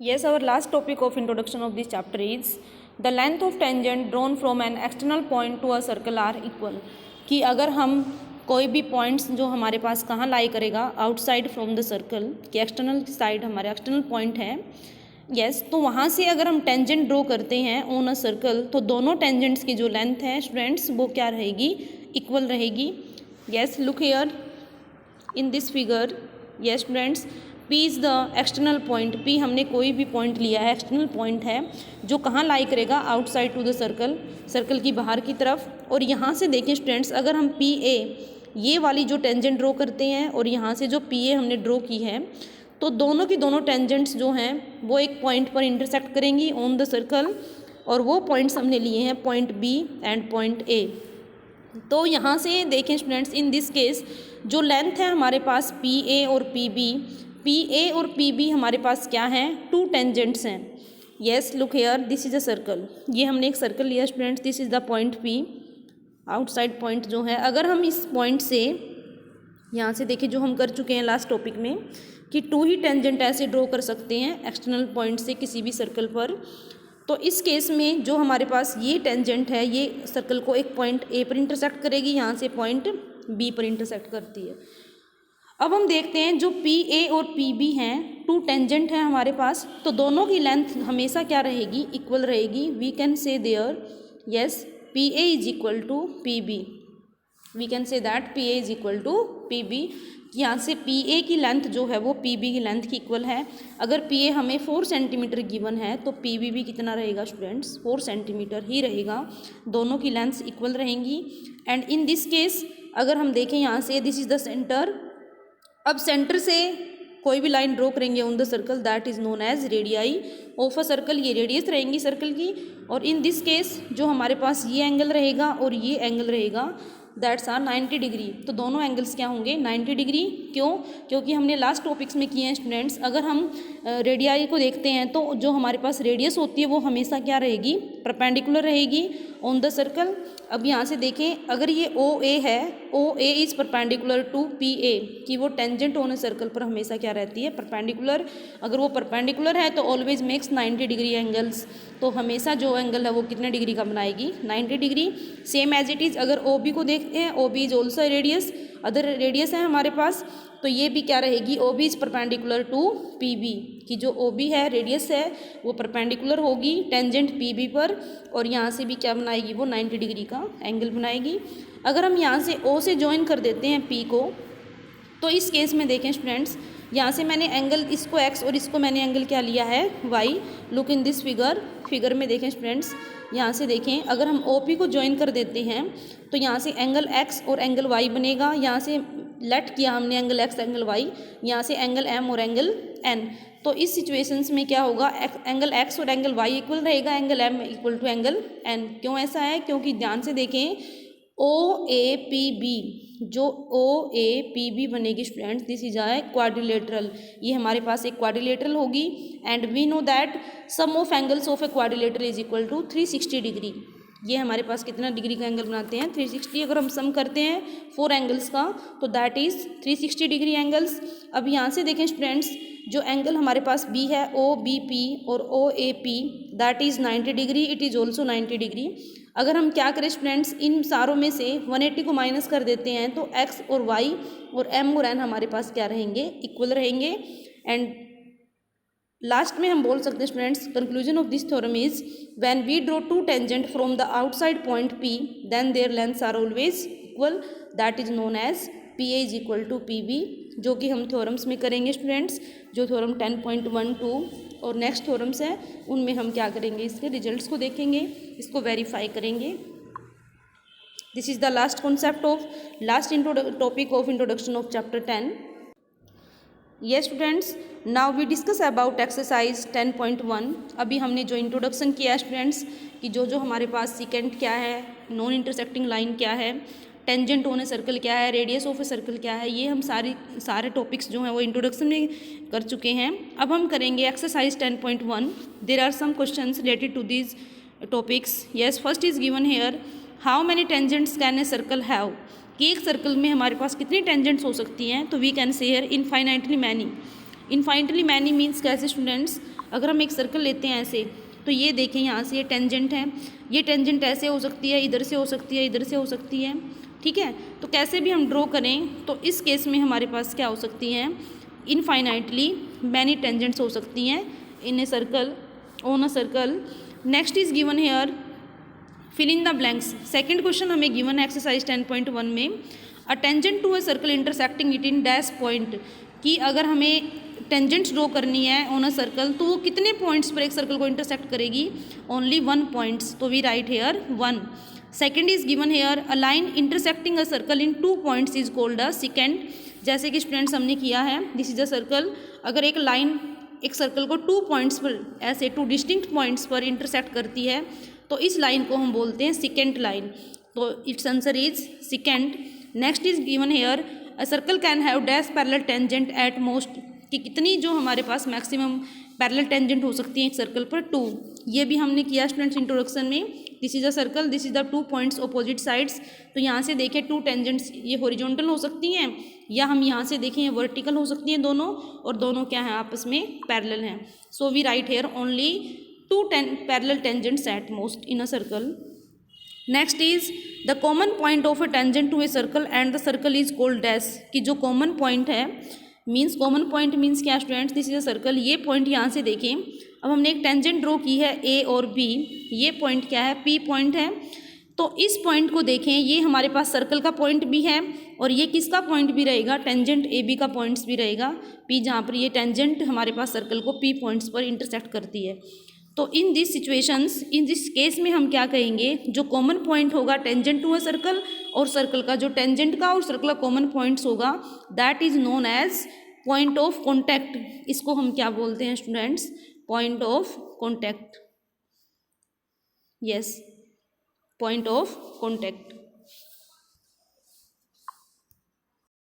Yes, our last topic of introduction of this chapter is the length of tangent drawn from an external point to a circle are equal. कि अगर हम कोई भी points जो हमारे पास कहाँ lie करेगा आउटसाइड फ्रॉम द सर्कल कि एक्सटर्नल साइड हमारे एक्सटर्नल पॉइंट है यस तो वहाँ से अगर हम टेंजेंट ड्रॉ करते हैं ऑन अ सर्कल तो दोनों टेंजेंट्स की जो लेंथ है स्टूडेंट्स वो क्या रहेगी इक्वल रहेगी. Yes look here in this figure. Yes students P is the external point. P हमने कोई भी पॉइंट लिया है एक्सटर्नल पॉइंट है जो कहाँ लाई करेगा outside to the circle circle की बाहर की तरफ. और यहाँ से देखें स्टूडेंट्स अगर हम PA ये वाली जो टेंजेंट ड्रॉ करते हैं और यहाँ से जो PA हमने ड्रॉ की है तो दोनों की दोनों टेंजेंट्स जो हैं वो एक पॉइंट पर इंटरसेक्ट करेंगी ऑन द सर्कल और वो पॉइंट्स हमने लिए हैं point B and point A. तो यहाँ से देखें स्टूडेंट्स इन दिस केस जो लेंथ है हमारे पास PA और PA और PB हमारे पास क्या हैं टू टेंजेंट्स हैं. Yes look here this is a circle. ये हमने एक सर्कल लिया students. This is the point P outside point जो है. अगर हम इस पॉइंट से यहाँ से देखिए जो हम कर चुके हैं लास्ट टॉपिक में कि टू ही टेंजेंट ऐसे ड्रॉ कर सकते हैं एक्सटर्नल पॉइंट से किसी भी सर्कल पर. तो इस केस में जो हमारे पास ये टेंजेंट है ये सर्कल को एक पॉइंट A पर इंटरसेक्ट करेगी यहाँ से पॉइंट B पर इंटरसेक्ट करती है. अब हम देखते हैं जो PA और PB हैं टू टेंजेंट हैं हमारे पास तो दोनों की लेंथ हमेशा क्या रहेगी इक्वल रहेगी. We can say there yes PA is equal to PB. We can say that PA is equal to PB. यहाँ से PA की लेंथ जो है वो PB की लेंथ की इक्वल है. अगर PA हमें 4 सेंटीमीटर गिवन है तो PB भी कितना रहेगा स्टूडेंट्स 4 सेंटीमीटर ही रहेगा. दोनों की लेंथ्स इक्वल रहेंगी. एंड इन दिस केस अगर हम देखें यहाँ से दिस इज़ द सेंटर. अब सेंटर से कोई भी लाइन ड्रॉ करेंगे on the circle that is known as radii of a circle. ये रेडियस रहेंगी सर्कल की. और इन दिस केस जो हमारे पास ये एंगल रहेगा और ये एंगल रहेगा दैट्स आर 90 डिग्री. तो दोनों एंगल्स क्या होंगे 90 डिग्री. क्यों? क्योंकि हमने लास्ट टॉपिक्स में किए हैं स्टूडेंट्स अगर हम रेडियाई को देखते हैं तो जो हमारे पास रेडियस होती है वो हमेशा क्या रहेगी परपेंडिकुलर रहेगी ऑन द सर्कल. अब यहाँ से देखें अगर ये OA है OA is perpendicular to PA कि वो टेंजेंट ऑन अ सर्कल पर हमेशा क्या रहती है परपेंडिकुलर. अगर वो परपेंडिकुलर है तो ऑलवेज मेक्स 90 डिग्री एंगल्स. तो हमेशा जो एंगल है वो कितने डिग्री का बनाएगी 90 degree. Same as it is अगर OB को देखते हैं OB is also radius other radius है हमारे पास तो ये भी क्या रहेगी OB is perpendicular to PB कि जो OB है रेडियस है वो परपेंडिकुलर होगी टेंजेंट PB पर और यहाँ से भी क्या बनाएगी वो 90 डिग्री का एंगल बनाएगी. अगर हम यहाँ से O से ज्वाइन कर देते हैं P को तो इस केस में देखें स्टूडेंट्स यहाँ से मैंने एंगल इसको X और इसको मैंने एंगल क्या लिया है Y. Look in this figure में देखें स्टूडेंट्स यहाँ से देखें अगर हम OP को ज्वाइन कर देते हैं तो यहाँ से एंगल X और एंगल Y बनेगा. यहाँ से लेट किया हमने एंगल X एंगल Y यहाँ से एंगल M और एंगल N. तो इस सिचुएशंस में क्या होगा एंगल X और एंगल Y इक्वल रहेगा angle M equal to angle N. क्यों ऐसा है? क्योंकि ध्यान से देखें OAPB जो OAPB बनेगी students this is a quadrilateral. ये हमारे पास एक क्वाड्रिलेटरल होगी and we know that sum of angles of a quadrilateral is equal to 360 degree. ये हमारे पास कितना डिग्री का एंगल बनाते हैं 360. अगर हम सम करते हैं 4 एंगल्स का तो दैट इज़ 360 डिग्री एंगल्स. अब यहाँ से देखें स्टूडेंट्स जो एंगल हमारे पास B है OBP और OAP that is 90 degree. It is also 90 degree. अगर हम क्या करें स्टूडेंट्स इन सारों में से 180 को माइनस कर देते हैं तो X और Y और M और N हमारे पास क्या रहेंगे इक्वल रहेंगे. एंड लास्ट में हम बोल सकते हैं students conclusion of this theorem is when we draw two tangent from the outside point P then their lengths are always equal that is known as PA is equal to PB जो कि हम theorems में करेंगे students. जो theorem 10.12 और next theorems हैं उनमें हम क्या करेंगे इसके रिजल्ट्स को देखेंगे इसको वेरीफाई करेंगे. This is the last concept of last topic of introduction of chapter 10. Yes students now we discuss about exercise 10.1. अभी हमने जो इंट्रोडक्शन किया स्टूडेंट्स कि जो हमारे पास सिकेंट क्या है नॉन इंटरसेक्टिंग लाइन क्या है टेंजेंट ऑन ए सर्कल क्या है रेडियस ऑफ ए सर्कल क्या है ये हम सारे टॉपिक्स जो हैं वो इंट्रोडक्शन में कर चुके हैं. अब हम करेंगे exercise 10.1. There are some questions related to these topics. Yes first is given here how many tangents can a circle have कि एक सर्कल में हमारे पास कितनी टेंजेंट्स हो सकती हैं. तो we can say here infinitely many. Infinitely many means कैसे स्टूडेंट्स अगर हम एक सर्कल लेते हैं ऐसे, तो ये देखें यहाँ से ये टेंजेंट है, ये टेंजेंट ऐसे हो सकती है, इधर से हो सकती है, इधर से हो सकती है, ठीक है। तो कैसे भी हम ड्रॉ करें तो इस केस में हमारे पास क्या हो सकती हैं, इनफाइनाइटली मैनी टेंजेंट्स हो सकती हैं in a circle, on a circle. Next is given here, fill in the blanks. Second question हमें गिवन है एक्सरसाइज 10.1 में, a tangent to a circle intersecting it in dash point, कि अगर हमें tangents draw करनी है ऑन अ सर्कल तो वो कितने पॉइंट्स पर एक सर्कल को इंटरसेक्ट करेगी, ओनली 1 पॉइंट्स, तो we write here 1। Second is given here, a line intersecting a circle in 2 points is called a secant. जैसे कि स्टूडेंट्स हमने किया है, दिस इज अ सर्कल, अगर एक लाइन एक सर्कल को 2 पॉइंट्स पर, ऐसे 2 डिस्टिंक्ट पॉइंट्स पर इंटरसेक्ट करती है तो इस लाइन को हम बोलते हैं सेकेंड लाइन, तो it's answer is second. Next is given here, a circle can have dash parallel tangent at most, कि कितनी जो हमारे पास मैक्सिमम पैरेलल टेंजेंट हो सकती है एक सर्कल पर, 2। ये भी हमने किया स्टूडेंट्स इंट्रोडक्शन में, this is a circle, this is the 2 points opposite sides. तो यहाँ से देखें 2 टेंजेंट्स ये हॉरिजॉन्टल हो सकती हैं, या हम यहाँ से देखें वर्टिकल हो सकती हैं दोनों, और दोनों क्या हैं आपस में पैरेलल हैं। So we write here only 2 parallel tangents at most in a circle. Next is the common point of a tangent to a circle and the circle is called dash, कि जो कॉमन पॉइंट है, means common point means क्या students, this is a circle, ये point यहाँ से देखें, अब हमने एक टेंजेंट ड्रॉ की है ए और बी, ये पॉइंट क्या है, पी पॉइंट है। तो इस पॉइंट को देखें, ये हमारे पास सर्कल का पॉइंट भी है और ये किसका पॉइंट भी रहेगा, टेंजेंट ए बी का पॉइंट्स भी रहेगा पी, जहाँ पर ये टेंजेंट हमारे पास सर्कल को पी पॉइंट्स पर इंटरसेक्ट करती है। तो in this situations, in this case में हम क्या कहेंगे, जो कॉमन पॉइंट होगा टेंजेंट टू अ सर्कल, और सर्कल का जो टेंजेंट का और सर्कल का कॉमन पॉइंट्स होगा, that is known as point of contact. इसको हम क्या बोलते हैं students, point of contact, yes, point of contact.